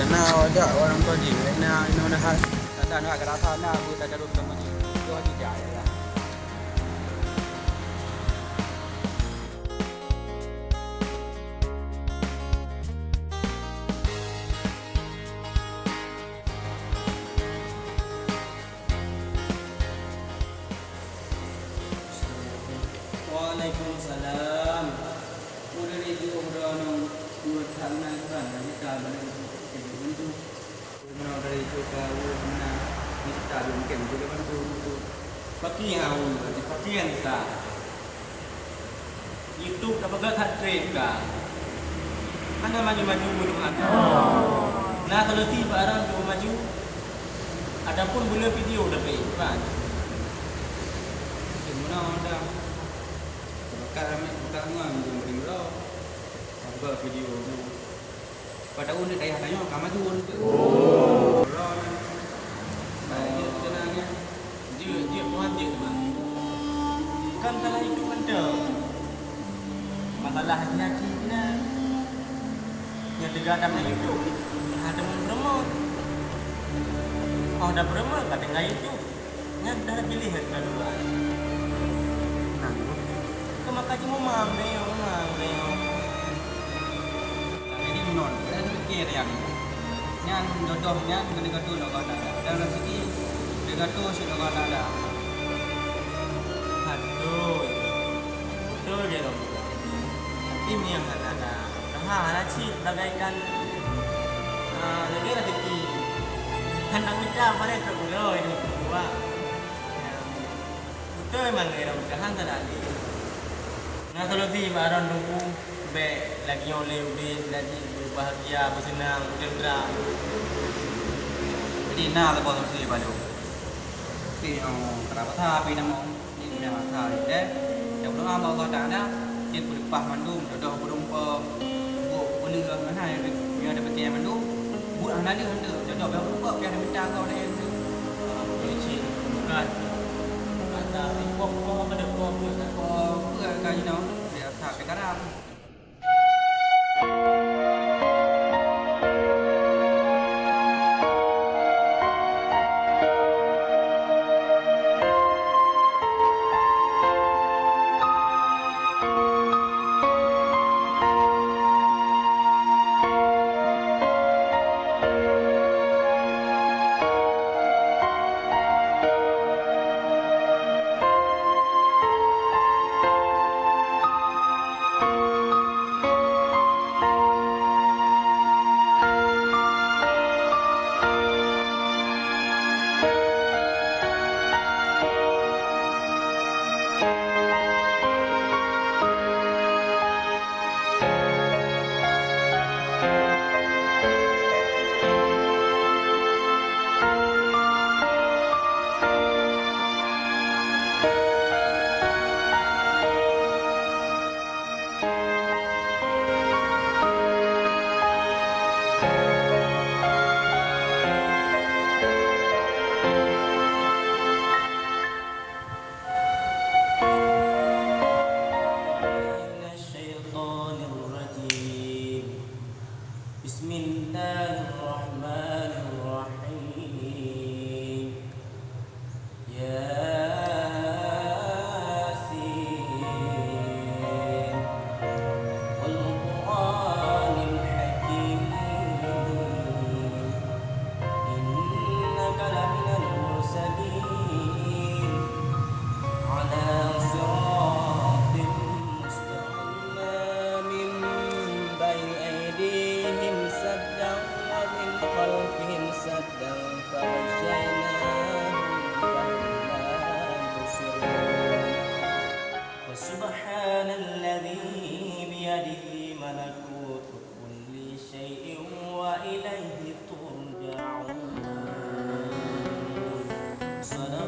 na wajah orang tua di na ino na has tanda na kerata na bu tanda dulu kamu itu aja jaya lah. Waalaikumsalam. Udah itu udah nong dua tahun kan kita benar itu benar dari itu kau benar kita mungkin juga kan tu pakai yang kita YouTube dapat gak trade kan anda maju belum ada nah kalau tiba orang tu maju adapun boleh video udah baik kan gimana anda bukan ngomong video buat video tu pada unik kayak katanya kamu tu unik baik tenangnya dia buat dia kan kalau itu ada masalahnya kita yang tiga dalam itu ada mempromo ada promo kata nggak itu yang dah pilih kedua makanya mau mameo ini non ada pikir yang jodohnya dengan tu nak ada dan rezeki dengan tu sudah ada aduh betul je dong tim yang ada nah sih bagaikan negara rezeki hendak minta mereka boleh ini dua betul memang era usaha tadi. Nah kalau di barang nunggu be lagi oleh lagi bahagia bersenang bergembira. Jadi nak lepas tu di balu. Ti kenapa tapi nama ni memang salah deh. Yang belum apa kau tak ada dia berpah mandum dah belum bu boleh ke mana yang ada betul mandum buat anak dia hendak dah dah buka yang ada minta kau dah itu. Polisi bukan ada pokok ada pokok kaji no dia tak sekarang Sadaqallahu